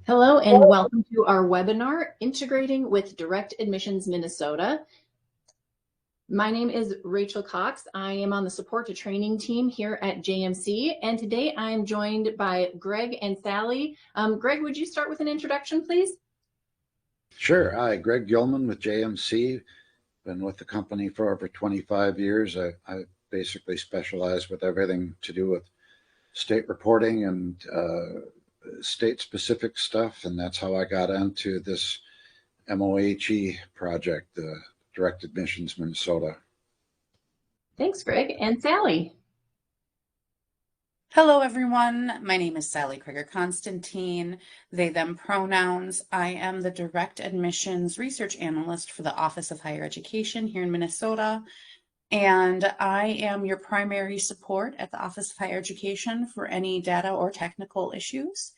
Hello and welcome to our webinar, Integrating with Direct Admissions Minnesota. My name is Rachel Cox. I am on the support to training team here at JMC, and today I am joined by Greg and Sally. Greg, would you start with an introduction, please? Sure. Hi, Greg Gilman with JMC. Been with the company for over 25 years. I basically specialize with everything to do with state reporting and state-specific stuff, and that's how I got into this MOHE project, the Direct Admissions Minnesota. Thanks, Greg. And Sally. Hello, everyone. My name is Sally Krieger-Constantine, they, them pronouns. I am the Direct Admissions Research Analyst for the Office of Higher Education here in Minnesota. And I am your primary support at the Office of Higher Education for any data or technical issues.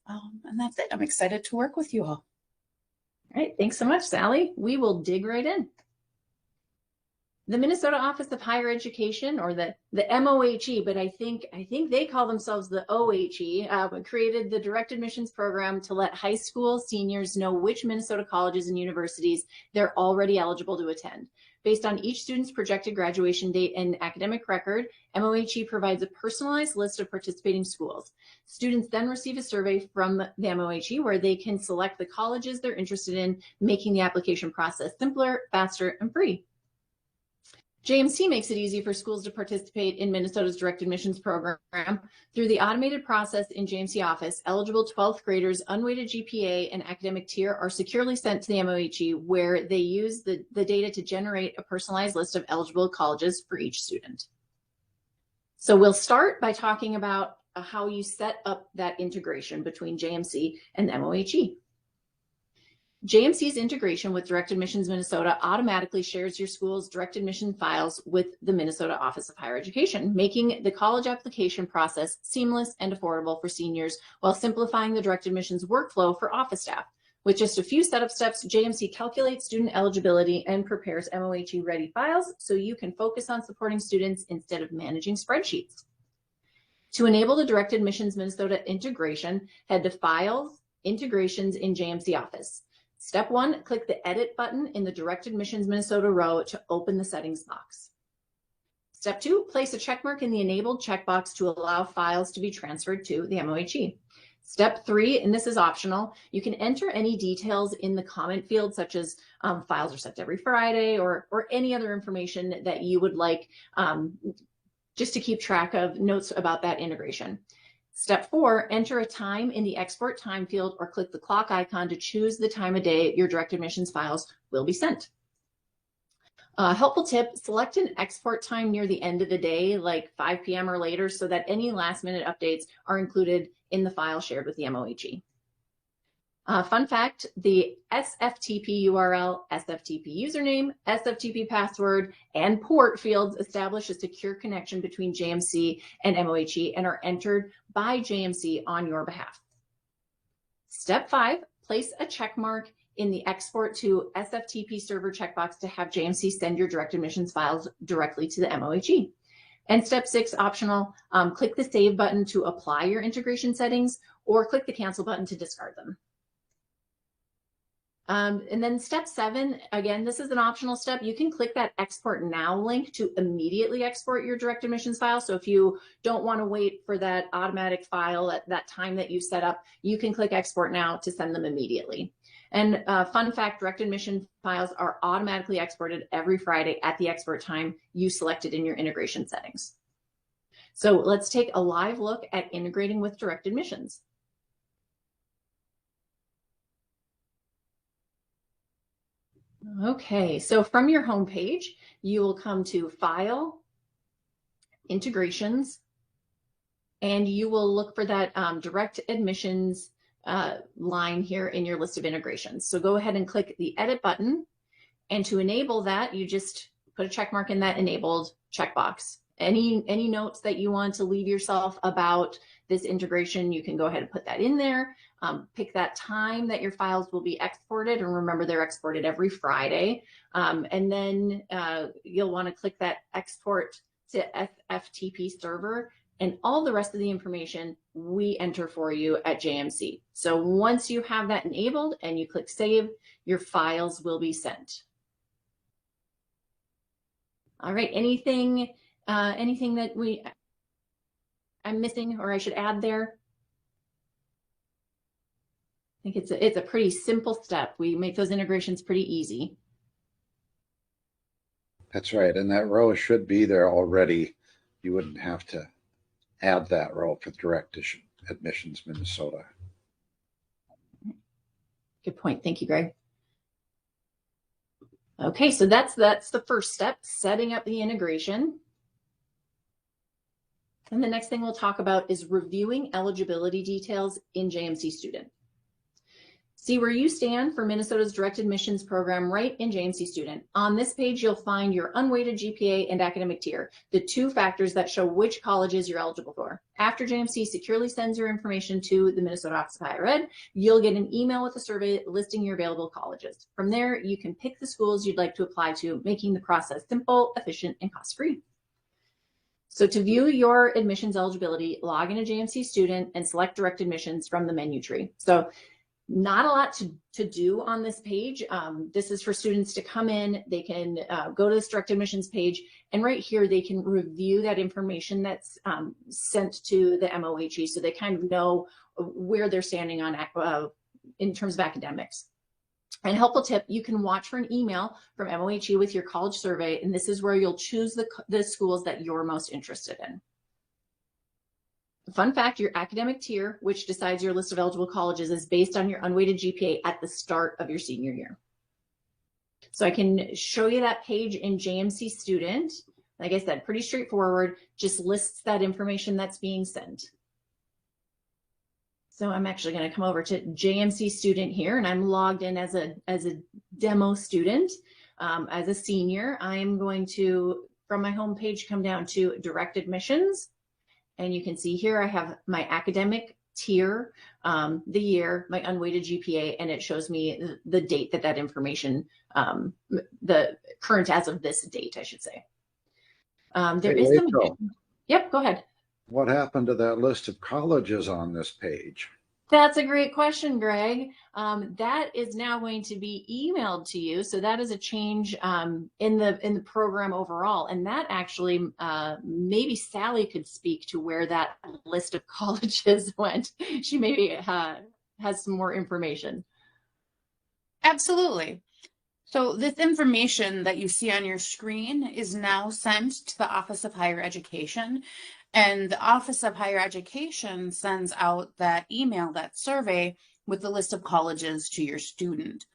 And that's it. I'm excited to work with you all. All right. Thanks so much, Sally. We will dig right in. The Minnesota Office of Higher Education, or the MOHE, but I think they call themselves the OHE, created the Direct Admissions Program to let high school seniors know which Minnesota colleges and universities they're already eligible to attend. Based on each student's projected graduation date and academic record, MOHE provides a personalized list of participating schools. Students then receive a survey from the MOHE where they can select the colleges they're interested in, making the application process simpler, faster, and free. JMC makes it easy for schools to participate in Minnesota's direct admissions program. Through the automated process in JMC office, eligible 12th graders' unweighted GPA and academic tier are securely sent to the MOHE, where they use the data to generate a personalized list of eligible colleges for each student. So we'll start by talking about how you set up that integration between JMC and the MOHE. JMC's integration with Direct Admissions Minnesota automatically shares your school's direct admission files with the Minnesota Office of Higher Education, making the college application process seamless and affordable for seniors while simplifying the direct admissions workflow for office staff. With just a few setup steps, JMC calculates student eligibility and prepares MOHE-ready files so you can focus on supporting students instead of managing spreadsheets. To enable the Direct Admissions Minnesota integration, head to Files, Integrations in JMC Office. Step 1, click the Edit button in the Direct Admissions Minnesota row to open the settings box. Step 2, place a checkmark in the enabled checkbox to allow files to be transferred to the MOHE. Step 3, and this is optional, you can enter any details in the comment field, such as files are sent every Friday or any other information that you would like just to keep track of notes about that integration. Step 4, enter a time in the export time field or click the clock icon to choose the time of day your direct admissions files will be sent. Helpful tip, select an export time near the end of the day, like 5 p.m. or later, so that any last minute updates are included in the file shared with the MOHE. Fun fact, the SFTP URL, SFTP username, SFTP password, and port fields establish a secure connection between JMC and MOHE and are entered by JMC on your behalf. Step 5, place a check mark in the export to SFTP server checkbox to have JMC send your direct admissions files directly to the MOHE. And step 6, optional, click the save button to apply your integration settings or click the cancel button to discard them. And then step 7, again, this is an optional step. You can click that export now link to immediately export your direct admissions file. So if you don't want to wait for that automatic file at that time that you set up, you can click export now to send them immediately. And fun fact, direct admission files are automatically exported every Friday at the export time you selected in your integration settings. So let's take a live look at integrating with direct admissions. Okay, so from your home page, you will come to File, Integrations, and you will look for that direct admissions line here in your list of integrations. So go ahead and click the Edit button, and to enable that, you just put a check mark in that enabled checkbox. Any notes that you want to leave yourself about this integration, you can go ahead and put that in there. Pick that time that your files will be exported, and remember they're exported every Friday. And then you'll want to click that Export to FTP server And all the rest of the information we enter for you at JMC. So once you have that enabled and you click save, your files will be sent. All right, anything that I'm missing or I should add there? I think it's a pretty simple step. We make those integrations pretty easy. That's right. And that row should be there already. You wouldn't have to add that row for direct admissions Minnesota. Good point. Thank you, Greg. Okay, so that's the first step, setting up the integration. And the next thing we'll talk about is reviewing eligibility details in JMC Student. See where you stand for Minnesota's direct admissions program right in JMC Student. On this page, you'll find your unweighted GPA and academic tier, the two factors that show which colleges you're eligible for. After JMC securely sends your information to the Minnesota Office of Higher Ed, you'll get an email with a survey listing your available colleges. From there, you can pick the schools you'd like to apply to, making the process simple, efficient, and cost-free. So to view your admissions eligibility, log into JMC Student and select direct admissions from the menu tree. So not a lot to do on this page. This is for students to come in, they can go to this direct admissions page, and right here they can review that information that's sent to the MOHE, so they kind of know where they're standing on in terms of academics. And helpful tip, you can watch for an email from MOHE with your college survey, and this is where you'll choose the schools that you're most interested in. Fun fact, your academic tier, which decides your list of eligible colleges, is based on your unweighted GPA at the start of your senior year. So I can show you that page in JMC Student. Like I said, pretty straightforward, just lists that information that's being sent. So I'm actually going to come over to JMC Student here, and I'm logged in as a demo student. As a senior, I'm going to, from my home page, come down to direct admissions. And you can see here I have my academic tier, the year, my unweighted GPA, and it shows me the date that information, the current as of this date, I should say. There is some. Yep, go ahead. What happened to that list of colleges on this page? That's a great question, Greg. That is now going to be emailed to you. So that is a change in the program overall. And that actually, maybe Sally could speak to where that list of colleges went. She maybe has some more information. Absolutely. So this information that you see on your screen is now sent to the Office of Higher Education. And the Office of Higher Education sends out that email, that survey, with the list of colleges to your student.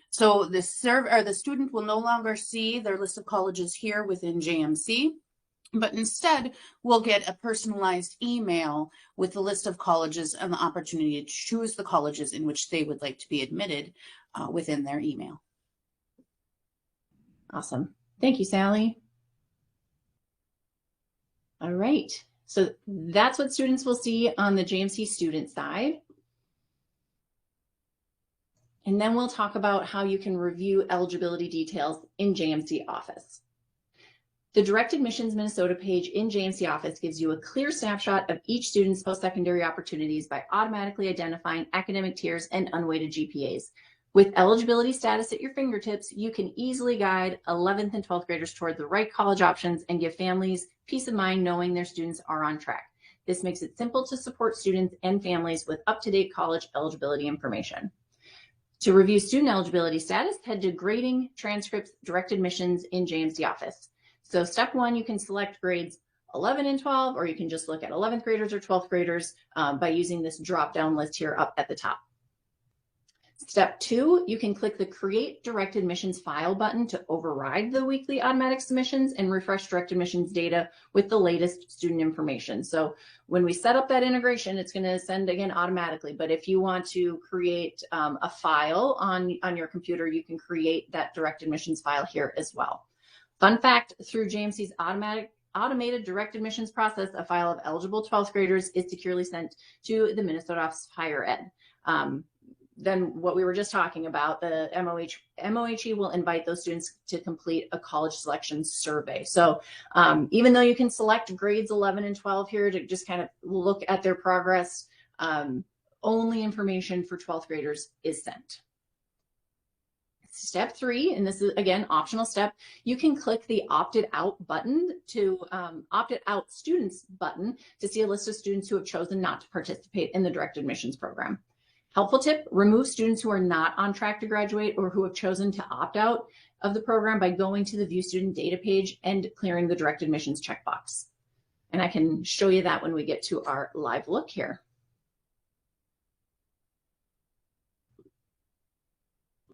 So the student will no longer see their list of colleges here within JMC, but instead will get a personalized email with the list of colleges and the opportunity to choose the colleges in which they would like to be admitted within their email. Awesome. Thank you, Sally. All right. So that's what students will see on the JMC student side. And then we'll talk about how you can review eligibility details in JMC Office. The Direct Admissions Minnesota page in JMC Office gives you a clear snapshot of each student's post-secondary opportunities by automatically identifying academic tiers and unweighted GPAs. With eligibility status at your fingertips, you can easily guide 11th and 12th graders toward the right college options and give families peace of mind knowing their students are on track. This makes it simple to support students and families with up-to-date college eligibility information. To review student eligibility status, head to Grading, Transcripts, Direct Admissions in JMC Office. So step one, you can select grades 11 and 12, or you can just look at 11th graders or 12th graders by using this drop-down list here up at the top. Step two, you can click the Create Direct Admissions File button to override the weekly automatic submissions and refresh direct admissions data with the latest student information. So when we set up that integration, it's going to send again automatically. But if you want to create a file on your computer, you can create that direct admissions file here as well. Fun fact, through JMC's automated direct admissions process, a file of eligible 12th graders is securely sent to the Minnesota Office of Higher Ed. then what we were just talking about, the MOHE will invite those students to complete a college selection survey. So even though you can select grades 11 and 12 here to just kind of look at their progress, only information for 12th graders is sent. Step 3, and this is again optional step, you can click the opted out button to opted out students button to see a list of students who have chosen not to participate in the direct admissions program. Helpful tip, remove students who are not on track to graduate or who have chosen to opt out of the program by going to the view student data page and clearing the direct admissions checkbox. And I can show you that when we get to our live look here.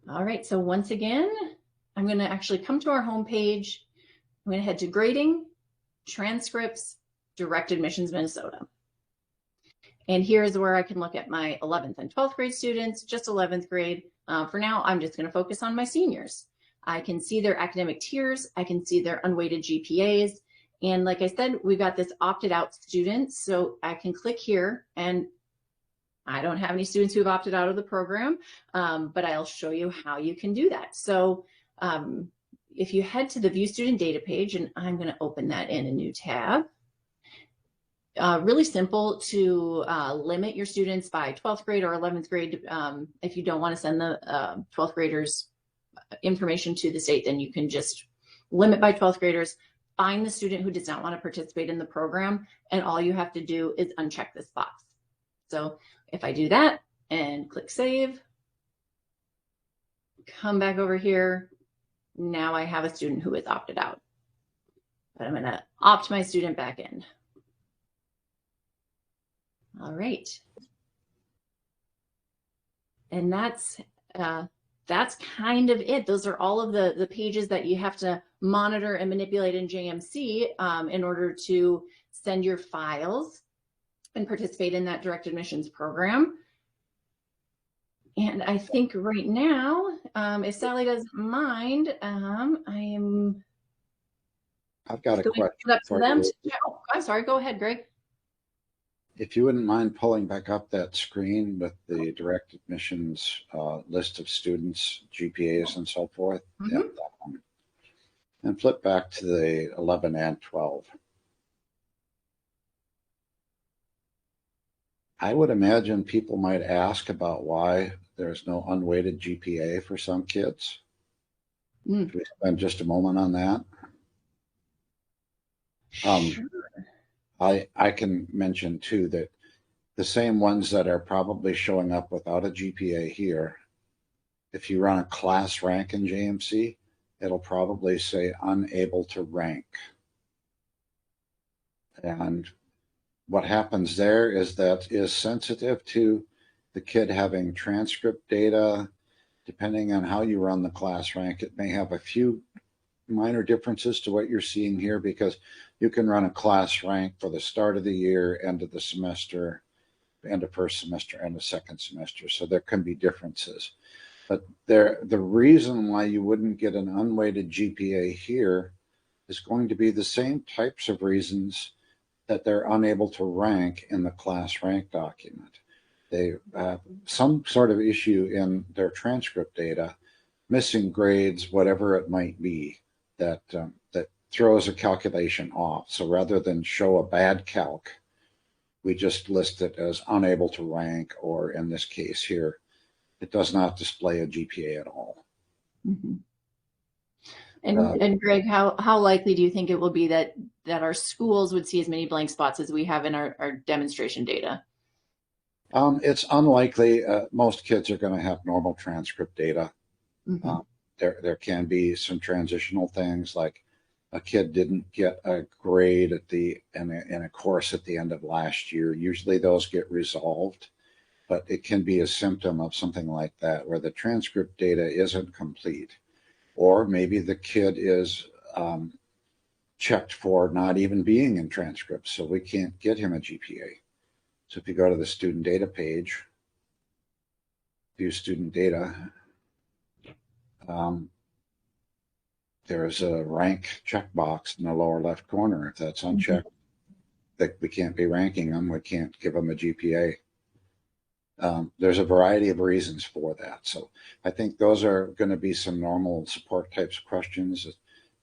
All right, so once again, I'm going to actually come to our home page. I'm going to head to grading, transcripts, direct admissions Minnesota. And here's where I can look at my 11th and 12th grade students, just 11th grade. For now, I'm just going to focus on my seniors. I can see their academic tiers. I can see their unweighted GPAs. And like I said, we've got this opted out students. So I can click here, and I don't have any students who have opted out of the program, but I'll show you how you can do that. So if you head to the View Student Data page, and I'm going to open that in a new tab, really simple to limit your students by 12th grade or 11th grade. If you don't want to send the 12th graders information to the state, then you can just limit by 12th graders, find the student who does not want to participate in the program, and all you have to do is uncheck this box. So if I do that and click save, come back over here, now I have a student who is opted out. But I'm going to opt my student back in. All right. And that's kind of it. Those are all of the pages that you have to monitor and manipulate in JMC in order to send your files and participate in that direct admissions program. And I think right now, if Sally doesn't mind, I've got a question for them. you. Oh, I'm sorry, go ahead, Greg. If you wouldn't mind pulling back up that screen with the direct admissions list of students, GPAs and so forth, yeah, that one. And flip back to the 11 and 12. I would imagine people might ask about why there's no unweighted GPA for some kids. Can we spend just a moment on that? Sure. I can mention too that the same ones that are probably showing up without a GPA here, if you run a class rank in JMC, it'll probably say unable to rank. And what happens there is that is sensitive to the kid having transcript data. Depending on how you run the class rank, it may have a few minor differences to what you're seeing here, because you can run a class rank for the start of the year, end of the semester, end of first semester, end of second semester. So there can be differences. But the reason why you wouldn't get an unweighted GPA here is going to be the same types of reasons that they're unable to rank in the class rank document. They have some sort of issue in their transcript data, missing grades, whatever it might be, that throws a calculation off. So rather than show a bad calc, we just list it as unable to rank, or in this case here, it does not display a GPA at all. Mm-hmm. And Greg, how likely do you think it will be that our schools would see as many blank spots as we have in our demonstration data? It's unlikely. Most kids are going to have normal transcript data. Mm-hmm. There can be some transitional things, like a kid didn't get a grade in a course at the end of last year. Usually those get resolved, but it can be a symptom of something like that, where the transcript data isn't complete. Or maybe the kid is checked for not even being in transcripts, so we can't get him a GPA. So if you go to the student data page, view student data, there's a rank checkbox in the lower left corner. If that's unchecked, that we can't be ranking them, we can't give them a GPA. There's a variety of reasons for that. So I think those are going to be some normal support types of questions.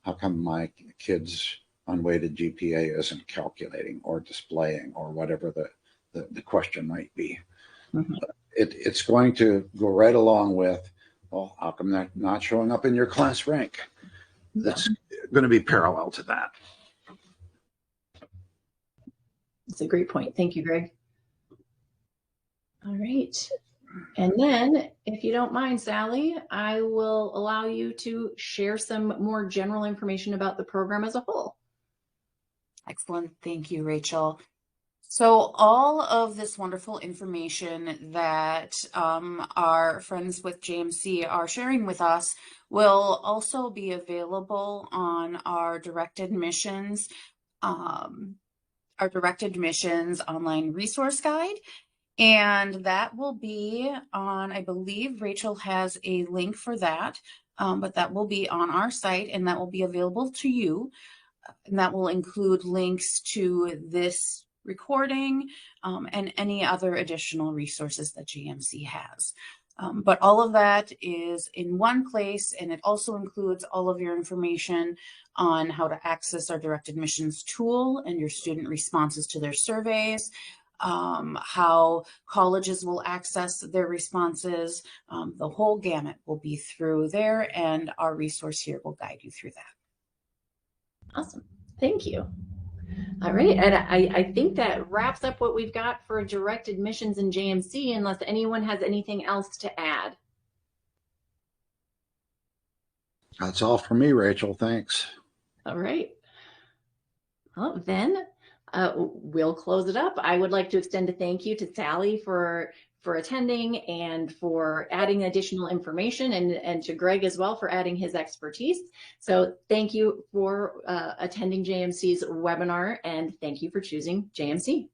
How come my kid's unweighted GPA isn't calculating or displaying, or whatever the question might be? Mhm. It's going to go right along with, well, how come they're not showing up in your class rank? That's going to be parallel to that. That's a great point. Thank you, Greg. All right. And then, if you don't mind, Sally, I will allow you to share some more general information about the program as a whole. Excellent. Thank you, Rachel. So all of this wonderful information that our friends with JMC are sharing with us will also be available on our direct admissions online resource guide. And that will be on, I believe Rachel has a link for that, but that will be on our site, and that will be available to you. And that will include links to this recording and any other additional resources that GMC has. But all of that is in one place, and it also includes all of your information on how to access our direct admissions tool and your student responses to their surveys, how colleges will access their responses. The whole gamut will be through there, and our resource here will guide you through that. Awesome. Thank you. All right. And I think that wraps up what we've got for direct admissions in JMC, unless anyone has anything else to add. That's all for me, Rachel. Thanks. All right. Well, then we'll close it up. I would like to extend a thank you to Sally for attending and for adding additional information, and to Greg as well for adding his expertise. So thank you for attending JMC's webinar, and thank you for choosing JMC.